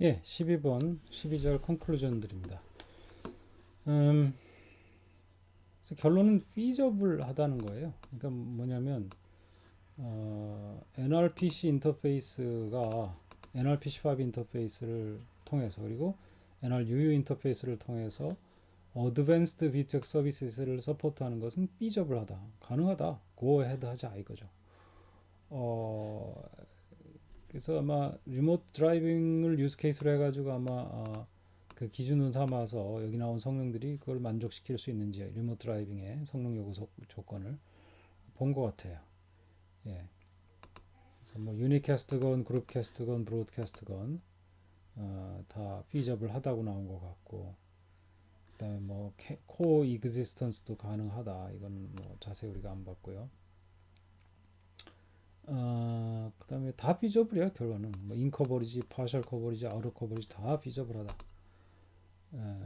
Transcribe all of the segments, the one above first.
예, 12절 컨클루전들입니다. 그래서 결론은 feasible하다는 거예요. 그러니까 뭐냐면 NRPC 인터페이스가 NRPC5 인터페이스를 통해서 그리고 NRUU 인터페이스를 통해서 Advanced V2X 서비스를 서포트하는 것은 feasible하다, 가능하다, go ahead 하자 이거죠. 어, 그래서 아마 리모트 드라이빙을 유스 케이스로 해가지고 아마 그 기준으로 삼아서 여기 나온 성능들이 그걸 만족시킬 수 있는지 리모트 드라이빙의 성능 요구 조건을 본 것 같아요. 예. 그래서 뭐 유니캐스트건 그룹캐스트건 브로드캐스트건 다 피저블 하다고 나온 것 같고, 그다음에 뭐 코어 이그지스턴스도 가능하다. 이건 뭐 자세히 우리가 안 봤고요. 그다음에 다 피저블이야 결론은. 뭐 인커버리지, 파셜 커버리지, 아웃 커버리지 다 피저블하다. 예.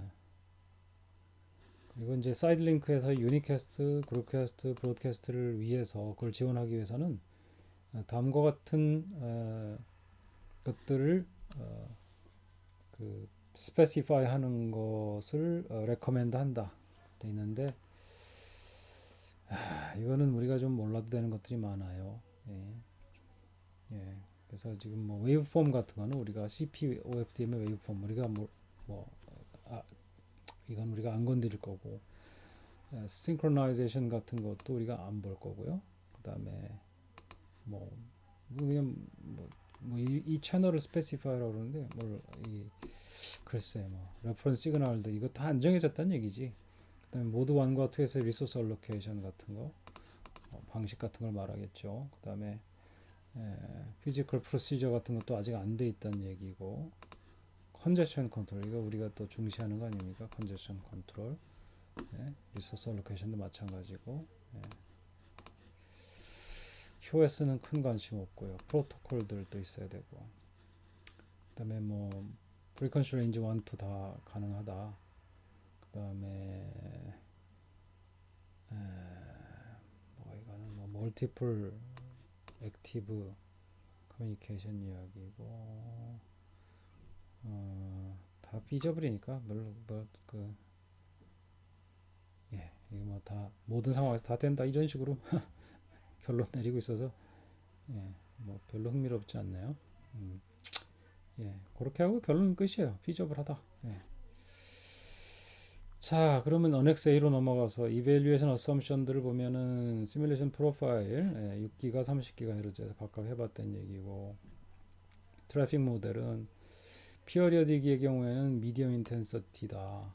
그리고 이제 사이드 링크에서 유니캐스트, 그룹캐스트, 브로드캐스트를 위해서 그걸 지원하기 위해서는 다음과 같은 것들을 그 스페시파이 하는 것을 레커멘드 한다 돼 있는데, 이거는 우리가 좀 몰라도 되는 것들이 많아요. 예. 예. 그래서 지금 뭐 웨이브폼 같은 거는 우리가 CPOFDM의 웨이브폼 우리가 뭐 아, 이건 우리가 안 건드릴 거고, 싱크로나이제이션 같은 것도 우리가 안 볼 거고요. 그다음에 뭐 그냥 이 채널을 스페시파이라고 그러는데 뭘이 글쎄 뭐 레퍼런스 시그널도 이거 다 안 정해졌다는 얘기지. 그다음에 모드 1과 2에서 리소스 얼로케이션 같은 거 방식 같은 걸 말하겠죠. 그다음에 피지컬 프로시저 같은 것도 아직 안 돼 있다는 얘기고, 컨제션 컨트롤 이거 우리가 또 중시하는 거 아닙니까? 컨제션 컨트롤, 리소스 얼로케이션도 마찬가지고, QoS는 큰 관심 없고요. 프로토콜들도 있어야 되고, 그다음에 뭐 프리퀀시 레인지 1, 2 다 가능하다. 그다음에 뭐 이거는 뭐 멀티플 액티브 커뮤니케이션 이야기고, 다 피저블이니까 별로 뭐그 예, 이거 뭐 다 모든 상황에서 다 된다 이런 식으로 결론 내리고 있어서 뭐 별로 흥미롭지 않네요. 음, 그렇게 하고 결론 끝이에요. 피저블하다. 자, 그러면 언엑스A로 넘어가서 이밸류에이션 어썸션들을 보면은 시뮬레이션 프로파일 6기가 30GHz에서 각각 해봤던 얘기고, 트래픽 모델은 피어리어딕의 경우에는 미디엄 인텐서티다.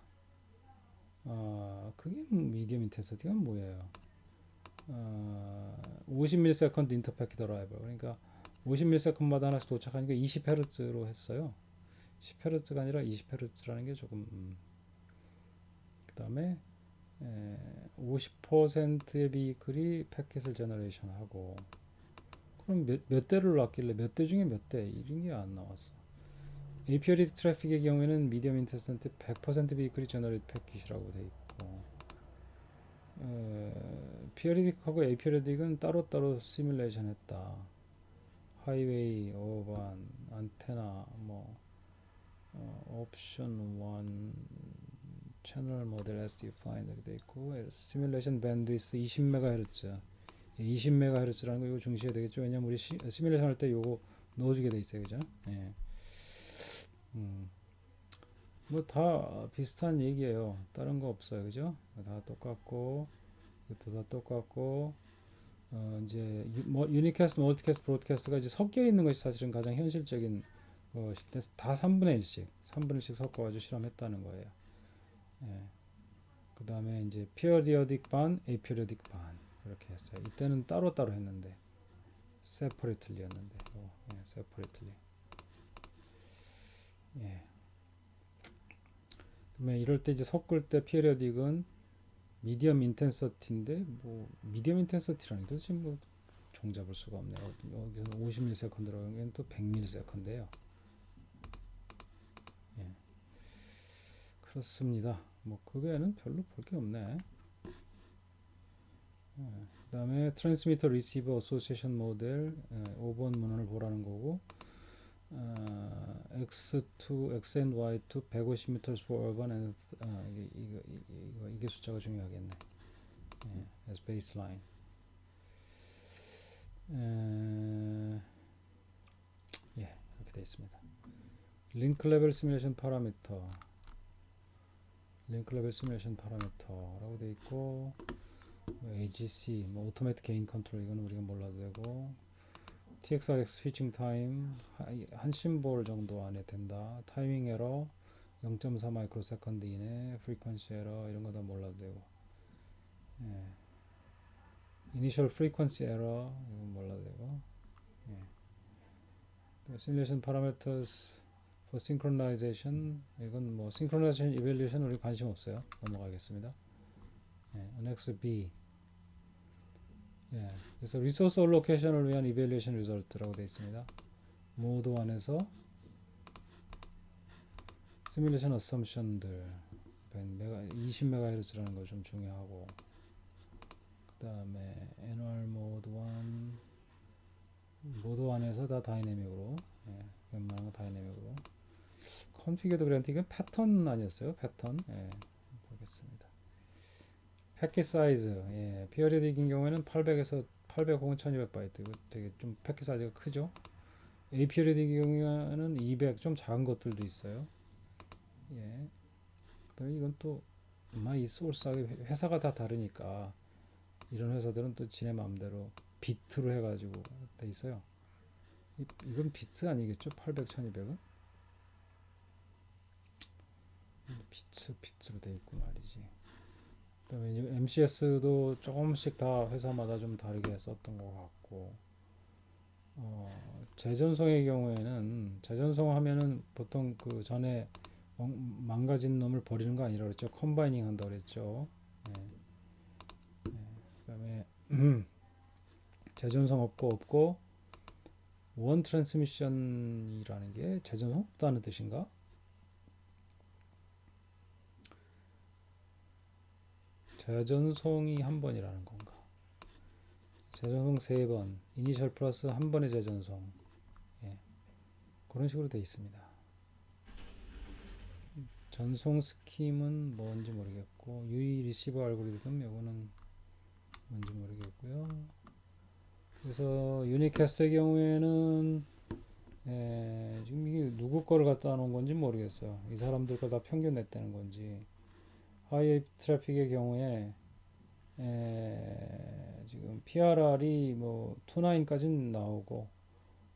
그게 미디엄 인텐서티가 뭐예요? 50ms 인터패킷 어라이벌, 그러니까 50ms마다 하나씩 도착하니까 20Hz로 했어요. 10Hz가 아니라 20Hz라는 게 조금 그 다음에 50%의 비클이 패킷을 제너레이션하고, 그럼 몇 대를 놨길래 몇 대 중에 몇 대 이런 게 안 나왔어. APRD 트래픽의 경우에는 미디엄 인텐시티 100% 비클이 제너레이트 패킷이라고 돼 있고, 피어리딕하고 에이피어리딕은 따로따로 시뮬레이션 했다. 하이웨이, 어반, 안테나, 뭐 옵션 1 채널 모델 as defined 이렇게 돼 있고, 시뮬레이션 밴드위스 20MHz, 20MHz라는 거 이거 중시해야 되겠죠. 왜냐면 우리 시뮬레이션 할 때 요거 넣어주게 돼 있어요, 그죠? 예. 뭐 다 비슷한 얘기예요. 다른 거 없어요, 그죠? 다 똑같고, 이것도 다 똑같고, 이제 유니캐스트, 멀티캐스트, 브로드캐스트가 이제 섞여 있는 것이 사실은 가장 현실적인 것일 때 다 3분의 1씩, 3분의 1씩 섞어가지고 실험했다는 거예요. 예. 그 다음에 이제 피어디어딕 반, 에이피어디딕 반 이렇게 했어요. 이때는 따로따로 했는데 세퍼레이틀리였는데, 세퍼레이틀리. 예. 그러면 이럴 때 이제 섞을 때 피어디딕은 미디엄 인텐서티인데, 뭐 미디엄 인텐서티라는 게 도대체 뭐 종잡을 수가 없네요. 여기서 50ms라고 하면 또 100ms예요. 예. 그렇습니다. 뭐 그 외에는 별로 볼 게 없네. 그 다음에 트랜스미터 리시버 어소시에이션 모델 5번 문헌을 보라는 거고, x to x and y to 150 meters for urban and 이게 숫자가 중요하겠네. as baseline. 이렇게 되어 있습니다. 링크 레벨 시뮬레이션 파라미터, 링크 레벨 시뮬레이션 파라미터라고 되어 있고, AGC, 오토매틱 게인 컨트롤 이거는 우리가 몰라도 되고, TXRX 스위칭 타임 한 심볼 정도 안에 된다. 타이밍 에러 0.4 마이크로 세컨드 이내, 프리퀀시 에러 이런 거 다 몰라도 되고, 이니셜 프리퀀시 에러 이건 몰라도 되고, 시뮬레이션 파라미터스 for synchronization 이건 뭐 synchronization evaluation 우리 관심 없어요. 넘어가겠습니다. annex B. 그래서 리소스 알로케이션을 위한 evaluation result라고 되어 있습니다. 모드 1에서 시뮬레이션 어썸션들 20MHz라는 거 좀 중요하고, 그 다음에 애널 모드 1 모드 1에서 다 다이내믹으로, 웬만한 거 다이내믹으로. 컨피규어드 그랜트 이건 패턴 아니었어요? 패턴. 보겠습니다. 패킷 사이즈, 피어리딕인 경우에는 800에서 800 혹은 1200바이트. 이거 되게 좀 패킷 사이즈가 크죠. A 피어리딕인 경우에는 200, 좀 작은 것들도 있어요. 그다음에 이건 또 이 소스하고 회사가 다 다르니까 이런 회사들은 또 지네 마음대로 비트로 해가지고 돼 있어요. 이건 비트 아니겠죠? 800, 1200은? 비트로 돼 있고 말이지. 그다음에 이제 MCS도 조금씩 다 회사마다 좀 다르게 썼던 것 같고, 재전송의 경우에는 재전송 하면은 보통 그 전에 망가진 놈을 버리는 거 아니라 그랬죠. 컴바이닝 한다 그랬죠. 그다음에 재전송 없고 원 트랜스미션이라는 게 재전송 없다는 뜻인가? 재전송이 한 번이라는 건가? 재전송 3번, 이니셜 플러스 한 번의 재전송, 그런 식으로 되어 있습니다. 전송 스킴은 뭔지 모르겠고, UI 리시버 알고리즘 이거는 뭔지 모르겠고요. 그래서 유니캐스트의 경우에는 지금 이게 누구 거를 갖다 놓은 건지 모르겠어요. 이 사람들 거 다 평균 냈다는 건지. 하이 트래픽의 경우에 지금 PRR이 뭐 29까지는 나오고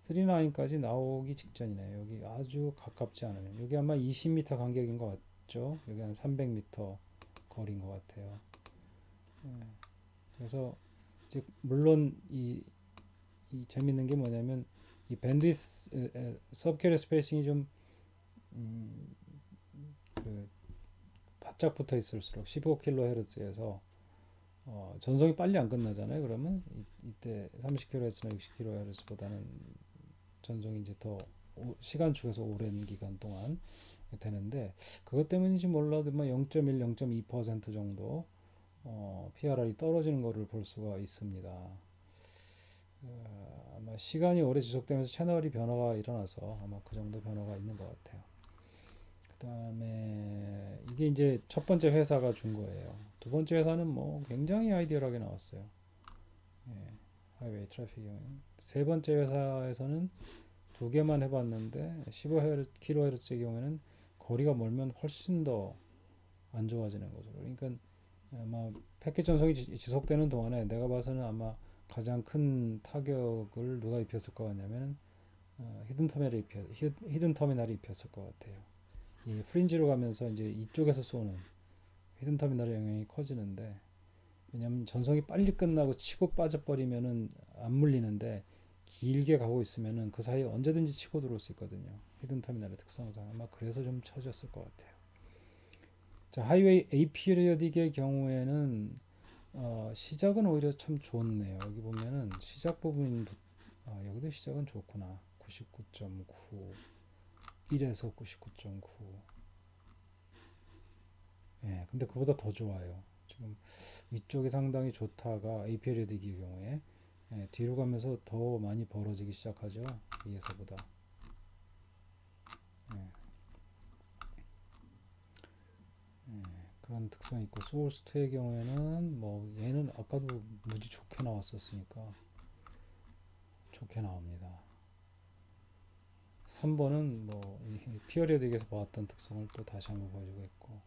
39까지 나오기 직전이네요. 여기 아주 가깝지 않으면 여기 아마 20m 간격인 것 같죠. 여기 한 300m 거리인 것 같아요. 그래서 즉 물론 이 재밌는 게 뭐냐면 이 밴드위스 서브캐리어 스페이싱이 좀 그 바짝 붙어 있을수록 15kHz에서 전송이 빨리 안 끝나잖아요. 그러면 이때 30kHz나 60kHz보다는 전송이 이제 더 시간 축에서 오랜 기간 동안 되는데, 그것 때문인지 몰라도 0.1, 0.2% 정도 PRR이 떨어지는 것을 볼 수가 있습니다. 아마 시간이 오래 지속되면서 채널이 변화가 일어나서 아마 그 정도 변화가 있는 것 같아요. 그 다음에 이게 이제 첫 번째 회사가 준 거예요. 두 번째 회사는 뭐 굉장히 아이디어하게 나왔어요. 하이웨이 트래픽. 세 번째 회사에서는 두 개만 해봤는데 15kHz의 경우에는 거리가 멀면 훨씬 더 안 좋아지는 거죠. 그러니까 아마 패킷 전송이 지속되는 동안에 내가 봐서는 아마 가장 큰 타격을 누가 입혔을 것 같냐면 히든 터미널이 입혔을 것 같아요. 이 프린지로 가면서 이제 이쪽에서 쏘는 히든 터미널의 영향이 커지는데, 왜냐하면 전송이 빨리 끝나고 치고 빠져버리면은 안 물리는데 길게 가고 있으면은 그 사이에 언제든지 치고 들어올 수 있거든요. 히든 터미널의 특성상 아마 그래서 좀 처졌을 것 같아요. 자, 하이웨이 에이피리어딕의 경우에는 시작은 오히려 참 좋네요. 여기 보면은 시작 부분 여기도 시작은 좋구나. 99.9 1에서 99.9. 근데 그보다 더 좋아요. 지금 위쪽이 상당히 좋다가 에이피리어딕의 경우에 뒤로 가면서 더 많이 벌어지기 시작하죠. 위에서보다. 그런 특성이 있고 소urce 2의 경우에는 뭐 얘는 아까도 무지 좋게 나왔었으니까 좋게 나옵니다. 3번은 뭐 피어리어딕에서 봐왔던 특성을 또 다시 한번 보여주고 있고,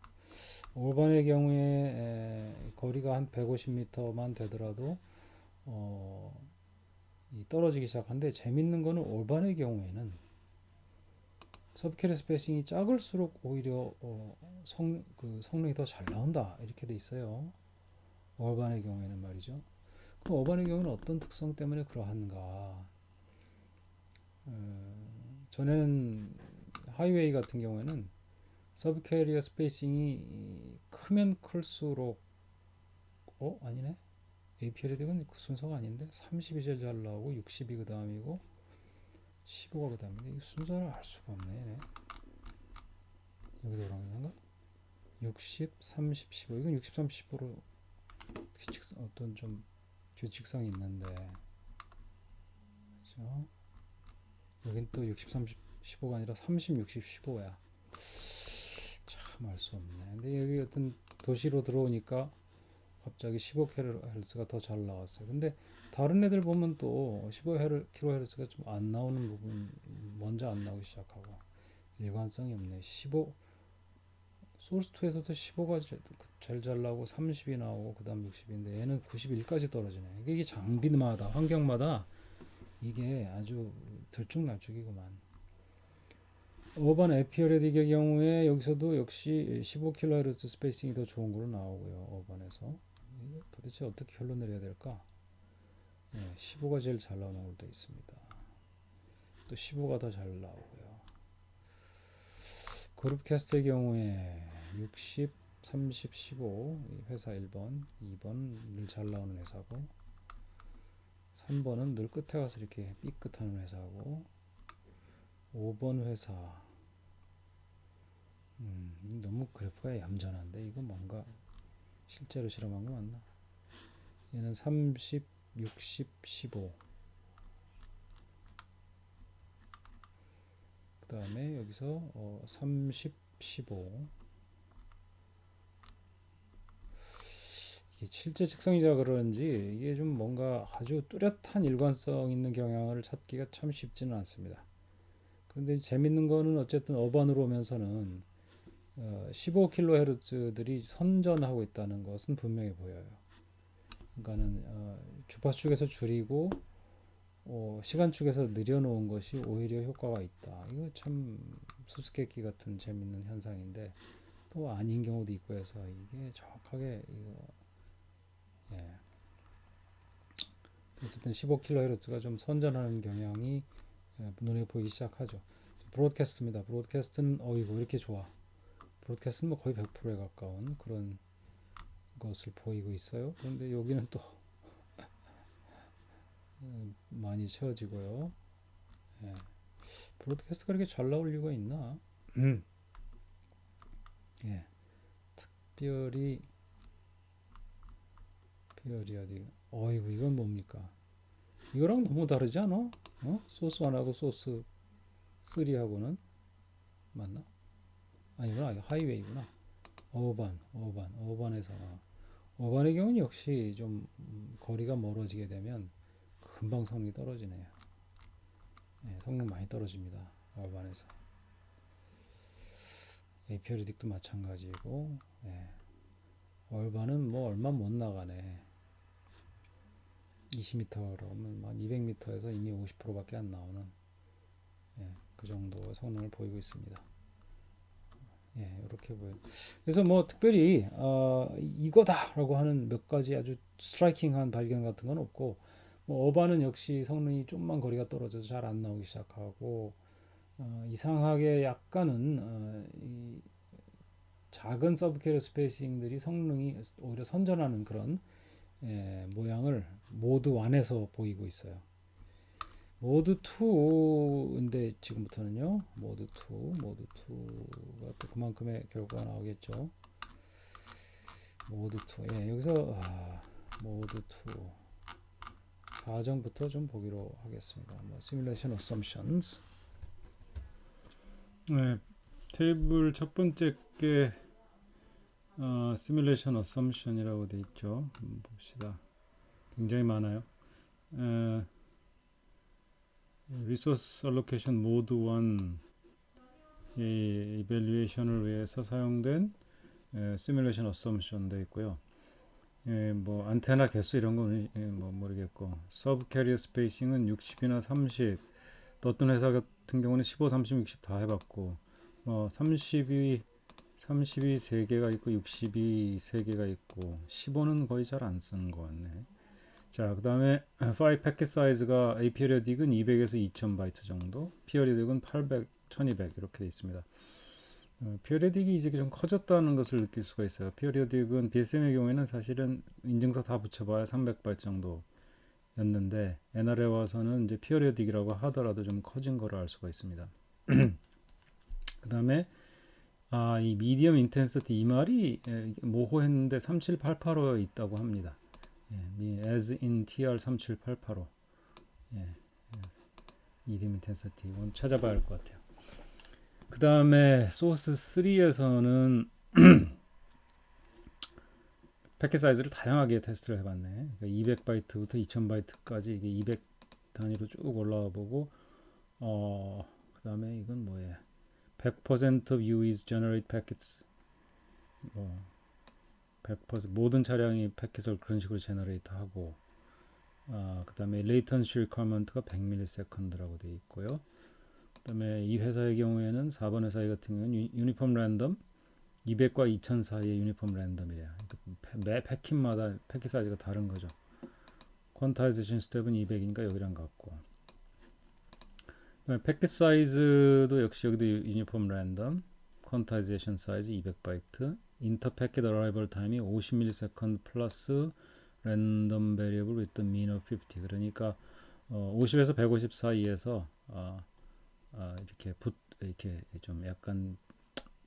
올반의 경우에 거리가 한 150m만 되더라도 떨어지기 시작하는데, 재밌는 거는 올반의 경우에는 서브캐리 스페이싱이 작을수록 오히려 성능이 더 잘 나온다 이렇게 돼 있어요. 올반의 경우에는 말이죠. 그럼 올반의 경우는 어떤 특성 때문에 그러한가? 전에는 하이웨이 같은 경우에는 서브캐리어 스페이싱이 크면 클수록 아니네. APLD는 그 순서가 아닌데 30이 제일 잘 나오고 60이 그 다음이고 15가 그 다음인데 이 순서를 알 수가 없네. 얘네. 여기도 그런 건가? 60, 30, 15. 이건 60, 30, 15로 어떤 좀 규칙성이 있는데, 그죠? 여긴 또 60, 30, 15가 아니라 30, 60, 15야. 참 알 수 없네. 근데 여기 어떤 도시로 들어오니까 갑자기 15kHz가 더 잘 나왔어요. 근데 다른 애들 보면 또 15kHz가 좀 안 나오는 부분 먼저 안 나오기 시작하고, 일관성이 없네. 15 소urce2에서도 15가 제일 잘 나오고 30이 나오고 그 다음 60인데 얘는 91까지 떨어지네. 이게 장비마다 환경마다 이게 아주 들쭉날쭉이구만. 어반 에피어레딕의 경우에 여기서도 역시 15kHz 스페이싱이 더 좋은 걸로 나오고요. 어반에서 도대체 어떻게 결론 내려야 될까? 15가 제일 잘 나오는 걸로 되어 있습니다. 또 15가 더 잘 나오고요. 그룹캐스트의 경우에 60, 30, 15 회사 1번, 2번 늘 잘 나오는 회사고, 3번은 늘 끝에 가서 이렇게 삐끗하는 회사고, 5번 회사 너무 그래프가 얌전한데 이거 뭔가 실제로 실험한 거 맞나? 얘는 30, 60, 15. 그 다음에 여기서 30, 15. 이게 실제 측성이자 그런지 이게 좀 뭔가 아주 뚜렷한 일관성 있는 경향을 찾기가 참 쉽지는 않습니다. 그런데 재밌는 거는 어쨌든 어반으로 오면서는 15kHz들이 선전하고 있다는 것은 분명히 보여요. 그러니까는 주파수 쪽에서 줄이고 시간 쪽에서 늘려놓은 것이 오히려 효과가 있다. 이거 참 수수께끼 같은 재밌는 현상인데 또 아닌 경우도 있고 해서 이게 정확하게 이거 어쨌든 15kHz가 좀 선전하는 경향이 눈에 보이기 시작하죠. 브로드캐스트입니다. 브로드캐스트는 어이구 이렇게 좋아. 브로드캐스트는 뭐 거의 100%에 가까운 그런 것을 보이고 있어요. 그런데 여기는 또 많이 채워지고요. 예. 브로드캐스트가 이렇게 잘 나올 이유가 있나? 예. 특별히 어디? 어이구 이건 뭡니까? 이거랑 너무 다르지 않아? 소스 1하고 소스 3하고는 맞나? 아니구나. 하이웨이구나. 어반에서 어반의 경우는 역시 좀 거리가 멀어지게 되면 금방 성능이 떨어지네요. 성능 많이 떨어집니다. 어반에서. 에피어리딕도 마찬가지고, 얼반은 뭐 얼마 못 나가네. 20m라면 한 200m에서 이미 50%밖에 안 나오는 그 정도 성능을 보이고 있습니다. 이렇게 보여요. 그래서 뭐 특별히 이거다라고 하는 몇 가지 아주 스트라이킹한 발견 같은 건 없고, 뭐 어반은 역시 성능이 좀만 거리가 떨어져서 잘 안 나오기 시작하고, 이상하게 약간은 이 작은 서브캐리어 스페이싱들이 성능이 오히려 선전하는 그런 모양을 모드 1에서 보이고 있어요. 모드 2인데 지금부터는요. 모드 2가 또 그만큼의 결과가 나오겠죠. 모드 2. 여기서 모드 2 가정부터 좀 보기로 하겠습니다. Simulation Assumptions. 테이블 첫 번째 게 시뮬레이션 어썸션이라고 돼 있죠. 봅시다. 굉장히 많아요. 리소스 알로케이션 모드 1의 이밸류에이션을 위해서 사용된 시뮬레이션 어썸션 돼 있고요. 뭐 안테나 개수 이런 건 뭐 모르겠고, 서브 캐리어 스페이싱은 60이나 30. 또 어떤 회사 같은 경우는 15, 30, 60 다 해봤고, 뭐 32 3개가 있고 62 3개가 있고 15는 거의 잘 안 쓰는 것 같네. 자, 그 다음에 파일 패킷 사이즈가 A 피리어딕은 200에서 2000 바이트 정도, 피리어딕은 800, 1200 이렇게 돼 있습니다. 피리어딕이 이제 좀 커졌다는 것을 느낄 수가 있어요. 피리어딕은 BSM의 경우에는 사실은 인증서 다 붙여봐야 300바이트 정도였는데, NR에 와서는 이제 피리어딕이라고 하더라도 좀 커진 거를 알 수가 있습니다. 그 다음에 이 미디엄 인텐시티 이 말이 모호했는데 37885에 있다고 합니다. as in TR 37885. 미디엄 인텐시티 이건 찾아봐야 할 것 같아요. 그 다음에 소스 3에서는 패킷 사이즈를 다양하게 테스트를 해봤네. 그러니까 200바이트부터 2000바이트까지 이게 200 단위로 쭉 올라와 보고, 그 다음에 이건 뭐예요? 100% of UE's generate packets. 100% 모든 차량이 패킷을 그런 식으로 제너레이트 하고, 그 다음에 latency requirement가 100ms라고 되어 있고요. 그 다음에 이 회사의 경우에는 4번 회사 같은 경우는 유니폼 랜덤 200과 2000 사이의 유니폼 랜덤이래요. 매 패킷마다 패킷 사이즈가 다른 거죠. 퀀타이제이션 스텝은 200이니까 여기랑 같고, 그다음에 패킷 사이즈도 역시 여기도 유니폼 랜덤, 퀀타이제이션 사이즈 200바이트, 인터 패킷 어라이벌 타임이 50ms 플러스 랜덤 베리어블 with the mean of 50. 그러니까 50에서 150 사이에서 이렇게 좀 약간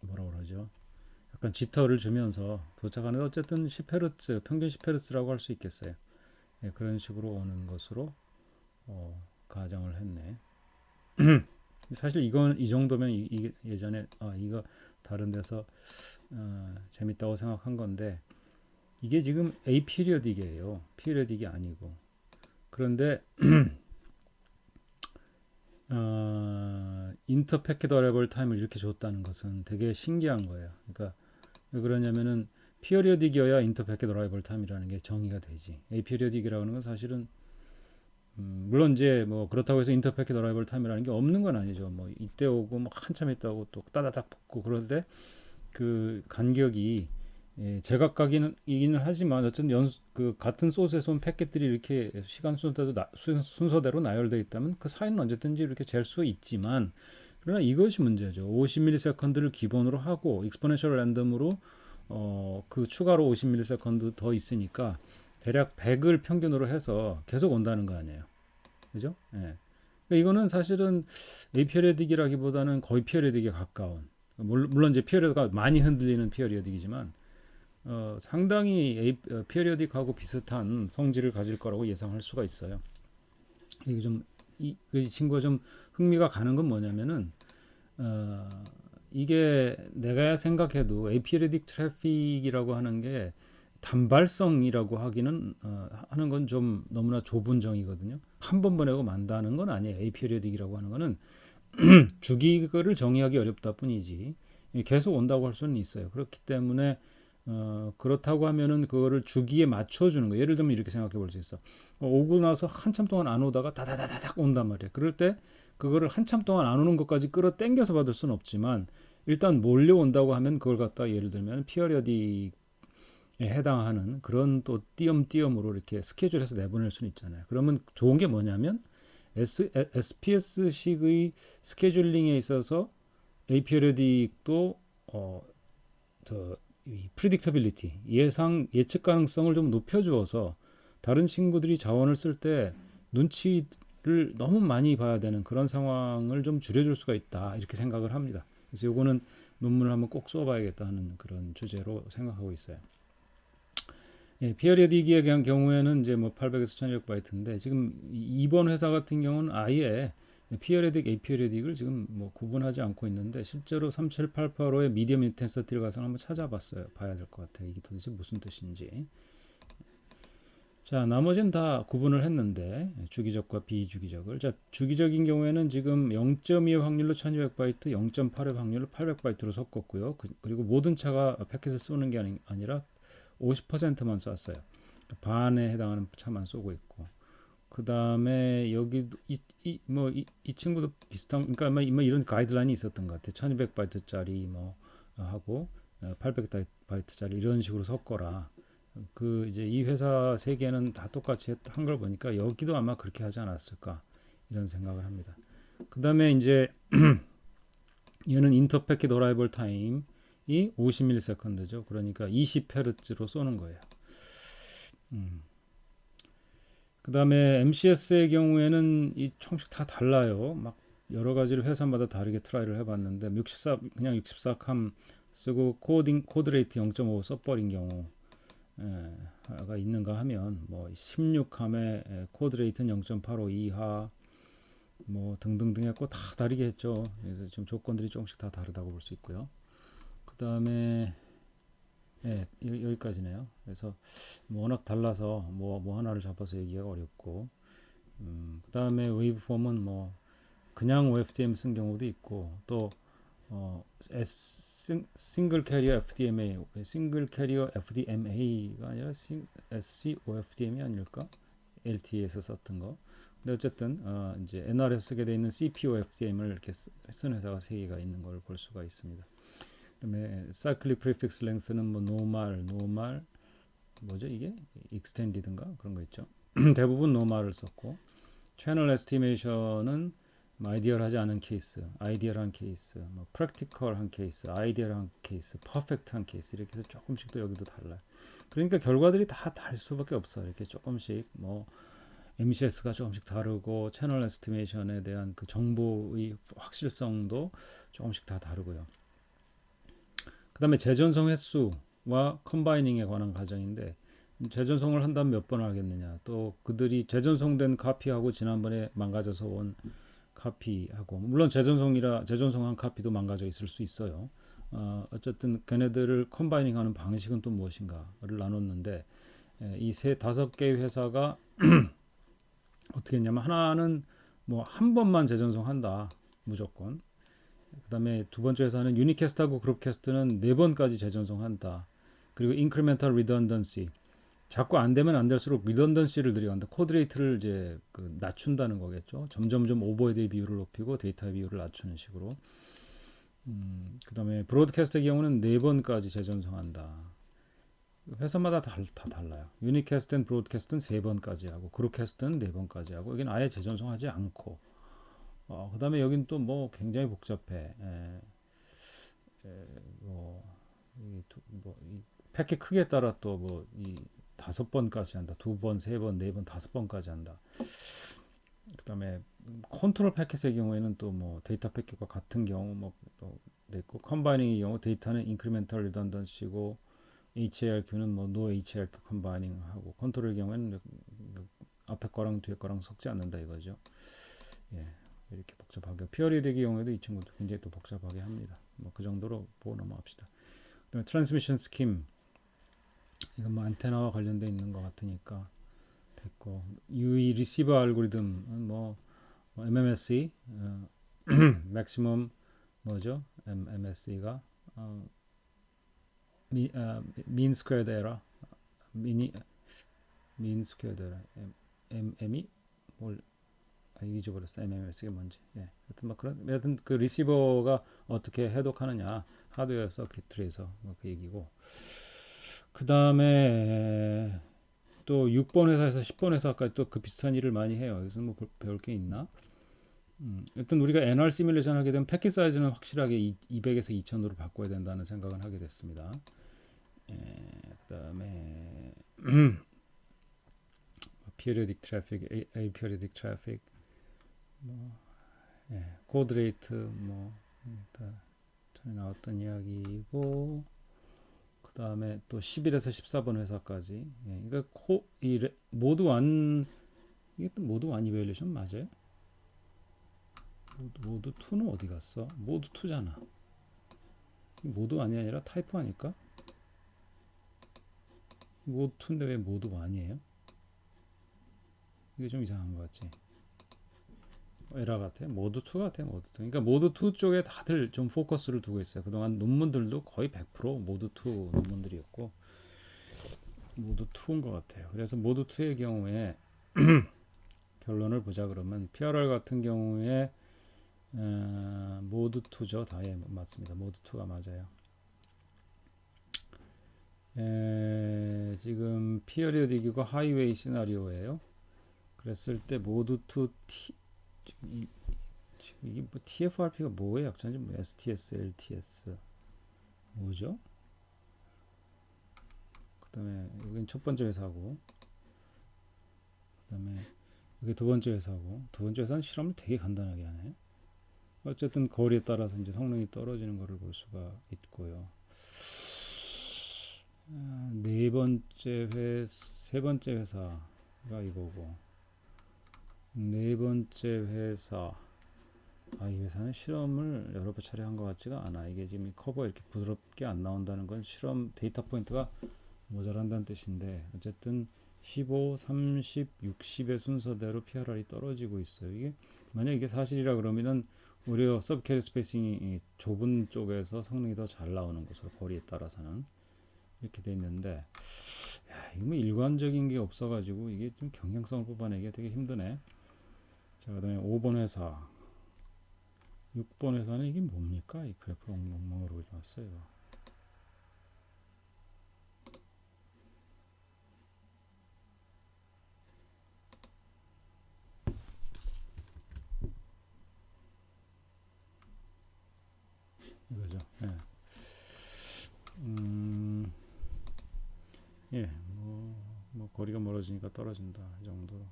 뭐라 그러죠? 약간 지터를 주면서 도착하는데 어쨌든 10Hz, 평균 10Hz라고 할 수 있겠어요. 그런 식으로 오는 것으로 가정을 했네. 사실 이건 이 정도면 이게 예전에 이거 다른 데서 재밌다고 생각한 건데, 이게 지금 A 피리어딕이에요. 피리어딕이 아니고. 그런데 인터 패킷 어레이블 타임을 이렇게 줬다는 것은 되게 신기한 거예요. 그러니까 왜 그러냐면은 피리어딕이어야 인터 패킷 어라이벌 타임이라는 게 정의가 되지. A 피리어딕이라고 하는 건 사실은 물론 이제 뭐 그렇다고 해서 인터 패킷 어라이벌 타임이라는 게 없는 건 아니죠. 뭐 이때 오고 뭐 한참 있다고 또 따다닥 붙고 그럴 때 그 간격이 제각각이기는 하지만 어쨌든 그 같은 소스에서 온 패킷들이 이렇게 시간 순서대로 나열되어 있다면 그 사이는 언제든지 이렇게 잴 수 있지만, 그러나 이것이 문제죠. 50ms를 기본으로 하고 익스포넨셜 랜덤으로 그 추가로 50ms 더 있으니까 대략 100을 평균으로 해서 계속 온다는 거 아니에요. 그죠? 예. 그러니까 이거는 사실은 에이피리어딕이라기보다는 거의 피리어딕에 가까운, 물론 이제 피리어드가 많이 흔들리는 피리어딕이지만 상당히 피리어딕하고 비슷한 성질을 가질 거라고 예상할 수가 있어요. 이게 그 친구가 좀 흥미가 가는 건 뭐냐면은 이게 내가 생각해도 에이피리어딕 트래픽이라고 하는 게 단발성이라고 하기는 하는 건 좀 너무나 좁은 정의거든요. 한 번 보내고 만다는 건 아니에요. 에이피리어딕이라고 하는 거는 주기를 정의하기 어렵다 뿐이지 계속 온다고 할 수는 있어요. 그렇기 때문에 그렇다고 하면은 그거를 주기에 맞춰주는 거. 예를 들면 이렇게 생각해 볼 수 있어. 오고 나서 한참 동안 안 오다가 다다다닥 온단 말이에요. 그럴 때 그거를 한참 동안 안 오는 것까지 끌어 당겨서 받을 수는 없지만, 일단 몰려온다고 하면 그걸 갖다 예를 들면 피어리어딕에 해당하는 그런 또 띄엄띄엄으로 이렇게 스케줄해서 내보낼 수는 있잖아요. 그러면 좋은 게 뭐냐면 SPS식의 스케줄링에 있어서 에이피리어딕도 이 프리딕터빌리티 예측 가능성을 좀 높여주어서 다른 친구들이 자원을 쓸 때 눈치를 너무 많이 봐야 되는 그런 상황을 좀 줄여줄 수가 있다, 이렇게 생각을 합니다. 그래서 요거는 논문을 한번 꼭 써봐야겠다 하는 그런 주제로 생각하고 있어요. 피어리딕의 경우에는 이제 뭐 800에서 1200바이트인데, 지금 이번 회사 같은 경우는 아예 피어리딕, 에피어리딕을 지금 뭐 구분하지 않고 있는데 실제로 37885의 미디엄 인텐서티를 가서 한번 찾아봤어요. 봐야 될 것 같아요. 이게 도대체 무슨 뜻인지. 자, 나머지는 다 구분을 했는데 주기적과 비주기적을. 자, 주기적인 경우에는 지금 0.2의 확률로 1200바이트, 0.8의 확률로 800바이트로 섞었고요. 그리고 모든 차가 패킷을 쏘는 게 아니라 50%만 쐈어요. 반에 해당하는 차만 쏘고 있고. 그 다음에 여기도 이 친구도 비슷한, 그러니까 뭐 이런 가이드라인이 있었던 것 같아요. 1200바이트짜리 뭐 하고 800바이트짜리 이런 식으로 섞어라. 그 이제 이 회사 세 개는 다 똑같이 한 걸 보니까 여기도 아마 그렇게 하지 않았을까 이런 생각을 합니다. 그 다음에 이제 얘는 인터패킷 어라이벌 타임이 50ms죠. 그러니까 20Hz로 쏘는 거예요. 그 다음에 MCS의 경우에는 이 총씩 다 달라요. 막 여러 가지를 회사마다 다르게 트라이를 해봤는데 64 그냥 64캄 쓰고 코드 레이트 0.5 써버린 경우 가 있는가 하면 뭐 16캄의 코드 레이트는 0.85 이하 뭐 등등등 했고 다 다르게 했죠. 그래서 지금 조건들이 조금씩 다 다르다고 볼 수 있고요. 그 다음에 여기까지네요. 그래서 뭐 워낙 달라서 뭐 하나를 잡아서 얘기하기가 어렵고 그 다음에 웨이브폼은 뭐 그냥 OFDM 쓴 경우도 있고 또 싱글 캐리어 FDMA, 싱글 캐리어 FDMA가 아니라 SCOFDM이 아닐까? LTE에서 썼던 거. 근데 어쨌든 이제 NR에서 쓰게 돼 있는 CPOFDM을 이렇게 쓴 회사가 세 개가 있는 걸 볼 수가 있습니다. 그다음에 cyclic prefix length는 뭐 normal 뭐죠 이게? extended인가 그런 거 있죠. 대부분 normal을 썼고 채널 에스티메이션은 아이디얼하지 않은 케이스, 아이디얼한 케이스, 뭐 프랙티컬한 케이스, 아이디얼한 케이스, 퍼펙트한 케이스 이렇게 해서 조금씩 또 여기도 달라요. 그러니까 결과들이 다 다를 수밖에 없어요. 이렇게 조금씩 뭐 MCS가 조금씩 다르고 채널 에스티메이션에 대한 그 정보의 확실성도 조금씩 다 다르고요. 그 다음에 재전송 횟수와 컴바이닝에 관한 과정인데 재전송을 한다면 몇 번을 하겠느냐 또 그들이 재전송된 카피하고 지난번에 망가져서 온 카피하고 물론 재전송한 카피도 망가져 있을 수 있어요. 어쨌든 걔네들을 컴바이닝하는 방식은 또 무엇인가를 나눴는데 이 다섯 개의 회사가 어떻게 했냐면 하나는 뭐 한 번만 재전송한다 무조건. 그 다음에 두 번째 회사는 유니캐스트하고 그룹캐스트는 네 번까지 재전송한다. 그리고 인크리멘탈 리던던시 자꾸 안 되면 안 될수록 리던던시를 들여간다. 코드 레이트를 이제 낮춘다는 거겠죠. 점점점 오버헤드의 비율을 높이고 데이터의 비율을 낮추는 식으로. 그다음에 브로드캐스트의 경우는 네 번까지 재전송한다. 회사마다 다 달라요. 유니캐스트는 브로드캐스트는 세 번까지 하고 그룹캐스트는 네 번까지 하고 여기는 아예 재전송하지 않고. 그다음에 여기는 또 뭐 굉장히 복잡해. 뭐, 이 패킷 크기에 따라 또 뭐 이 다섯 번까지 한다. 두 번, 세 번, 네 번, 다섯 번까지 한다. 그다음에 컨트롤 패킷의 경우에는 또 뭐 데이터 패킷과 같은 경우 뭐또 있고 컴바이닝의 경우 데이터는 인크리멘탈 리던던시고 HARQ는 뭐 노 HARQ 컴바이닝 하고 컨트롤의 경우에는 앞에 거랑 뒤에 거랑 섞지 않는다 이거죠. 예. 이렇게 복잡하게 피어리덱의 경우에도 이 친구도 굉장히 또 복잡하게 합니다. 뭐 그 정도로 보고 넘어갑시다. 그다음에 트랜스미션 스킴 이건 뭐 안테나와 관련돼 있는 것 같으니까 됐고 UE 리시버 알고리즘은 뭐 MMSE 맥시멈 뭐죠? MMSE가 민 스퀘어드 에러 민 스퀘어드 에러 MM이 뭘 잊어버렸어. MMS가 뭔지. 예. 하여튼 막 그런 하여튼 그 리시버가 어떻게 해독하느냐 하드웨어 서킷트리에서 뭐그 얘기고. 그 다음에 또 6번 회사에서 10번 회사까지 또 그 비슷한 일을 많이 해요. 그래서 뭐 배울 게 있나? 일단 우리가 NR 시뮬레이션 하게 되면 패킷 사이즈는 확실하게 200에서 2000으로 바꿔야 된다는 생각은 하게 됐습니다. 그 다음에 periodic traffic, aperiodic traffic, 코드 레이트 다 전에 나왔던 이야기이고 그 다음에 또 11에서 14번 회사까지 그러니까 모드 완 이게 또 모드 완 이벨리션 맞아요? 모드 2는 어디 갔어? 모드 2잖아. 모드 아니 아니라 타입 아닐까? 모드 2인데 왜 모드 1이에요? 이게 좀 이상한 것 같지? 에러 같아. 모드 2 같아. 모드 2. 그러니까 모드 2 쪽에 다들 좀 포커스를 두고 있어요. 그동안 논문들도 거의 100% 모드 2 논문들이었고 모드 2인 것 같아요. 그래서 모드 2의 경우에 결론을 보자 그러면 PRR 같은 경우에 모드 2죠. 다 예, 맞습니다. 모드 2가 맞아요. 지금 피어리어딕이고 하이웨이 시나리오예요. 그랬을 때 모드 2 지금 이게 뭐 TFRP가 뭐의 약자인지 뭐 STS, LTS 뭐죠? 그다음에 여긴 첫 번째 회사고, 그다음에 이게 두 번째 회사고, 두 번째 회사는 실험을 되게 간단하게 하네. 어쨌든 거리에 따라서 이제 성능이 떨어지는 것을 볼 수가 있고요. 세 번째 회사가 이거고, 네 번째 회사. 이 회사는 실험을 여러 차례 한 것 같지가 않아. 이게 지금 커버가 이렇게 부드럽게 안 나온다는 건 실험 데이터 포인트가 모자란다는 뜻인데, 어쨌든 15, 30, 60의 순서대로 PRR이 떨어지고 있어요. 이게 만약 이게 사실이라 그러면은 오히려 서브 캐리 스페이싱이 좁은 쪽에서 성능이 더 잘 나오는 것으로 거리에 따라서는 이렇게 돼 있는데, 이거 뭐 일관적인 게 없어가지고 이게 좀 경향성을 뽑아내기가 되게 힘드네. 자, 그다음에 5번 회사, 6번 회사는 이게 뭡니까? 이 그래프 엉망으로 왔어요. 이거죠. 예. 예, 뭐 거리가 멀어지니까 떨어진다 이 정도로.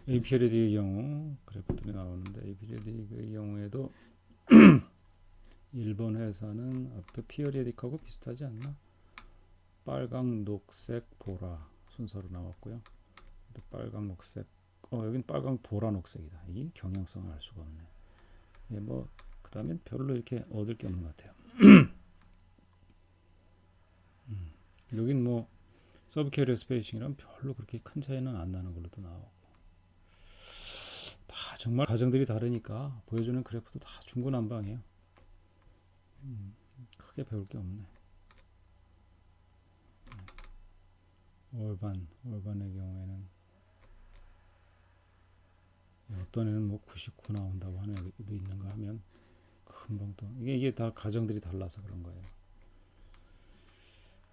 APLED의 경우 그래프들이 나오는데, APLED의 경우에도 1번 회사는 앞에 피어리딕하고 비슷하지 않나? 빨강, 녹색, 보라 순서로 나왔고요. 빨강, 녹색. 여긴 빨강, 보라, 녹색이다. 이 경향성을 알 수가 없네. 예, 뭐 그다음에 별로 이렇게 얻을 게 없는 것 같아요. 여긴 뭐 서브 캐리어 스페이싱이랑 별로 그렇게 큰 차이는 안 나는 걸로도 나오고, 다 정말 가정들이 다르니까 보여주는 그래프도 다 중구난방이에요. 크게 배울 게 없네. 올반의 경우에는 어떤 애는 뭐 99 나온다고 하는 애도 있는가 하면 금방 또 이게 다 가정들이 달라서 그런 거예요.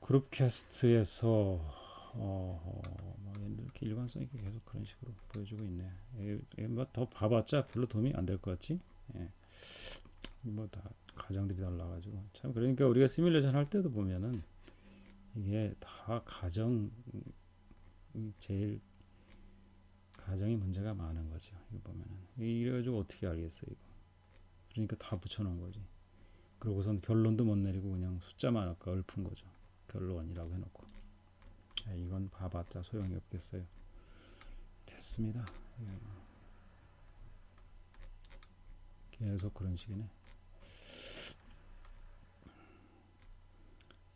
그룹 캐스트에서 뭐 이렇게 일관성 있게 계속 그런 식으로 보여주고 있네. 뭐더 봐봤자 별로 도움이 안 될 것 같지? 예. 뭐 다 가정들이 달라가지고 참, 그러니까 우리가 시뮬레이션 할 때도 보면은 이게 다 제일 가정이 문제가 많은 거죠. 이거 보면은 이래가지고 어떻게 알겠어 이거. 그러니까 다 붙여놓은 거지. 그러고선 결론도 못 내리고 그냥 숫자만 아까 읊은 거죠. 결론이라고 해놓고. 이건 봐봤자 소용이 없겠어요. 됐습니다. 계속 그런 식이네.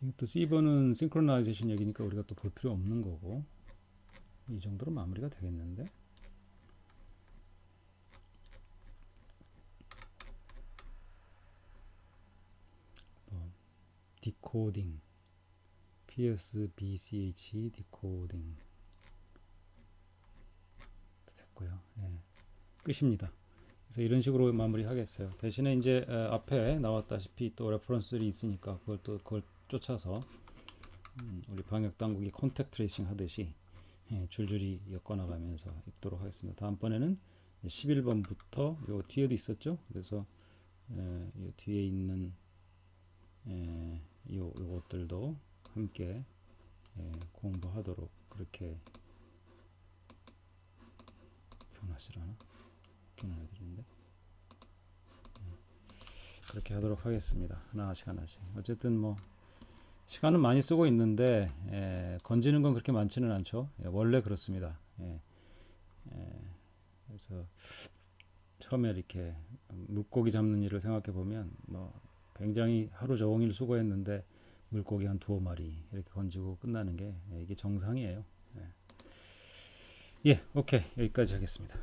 이것도 C번은 싱크로나이제이션 얘기니까 우리가 또 볼 필요 없는 거고, 이 정도로 마무리가 되겠는데. 디코딩, PSBCH 디코딩 됐고요. 예, 끝입니다. 그래서 이런 식으로 마무리하겠어요. 대신에 이제 앞에 나왔다시피 또 레퍼런스들이 있으니까 그걸 쫓아서 우리 방역 당국이 컨택트 트레이싱 하듯이 줄줄이 엮어나가면서 읽도록 하겠습니다. 다음번에는 11번부터 요 뒤에도 있었죠. 그래서 요 뒤에 있는 요것들도 함께 공부하도록, 그렇게 표현하시라나? 기능을 해드리는데 그렇게 하도록 하겠습니다. 하나씩 어쨌든 뭐 시간은 많이 쓰고 있는데 건지는 건 그렇게 많지는 않죠. 원래 그렇습니다. 그래서 처음에 이렇게 물고기 잡는 일을 생각해 보면 뭐 굉장히 하루 종일 수고했는데 물고기 한 두어 마리 이렇게 건지고 끝나는 게 이게 정상이에요. 예, 오케이. 여기까지 하겠습니다.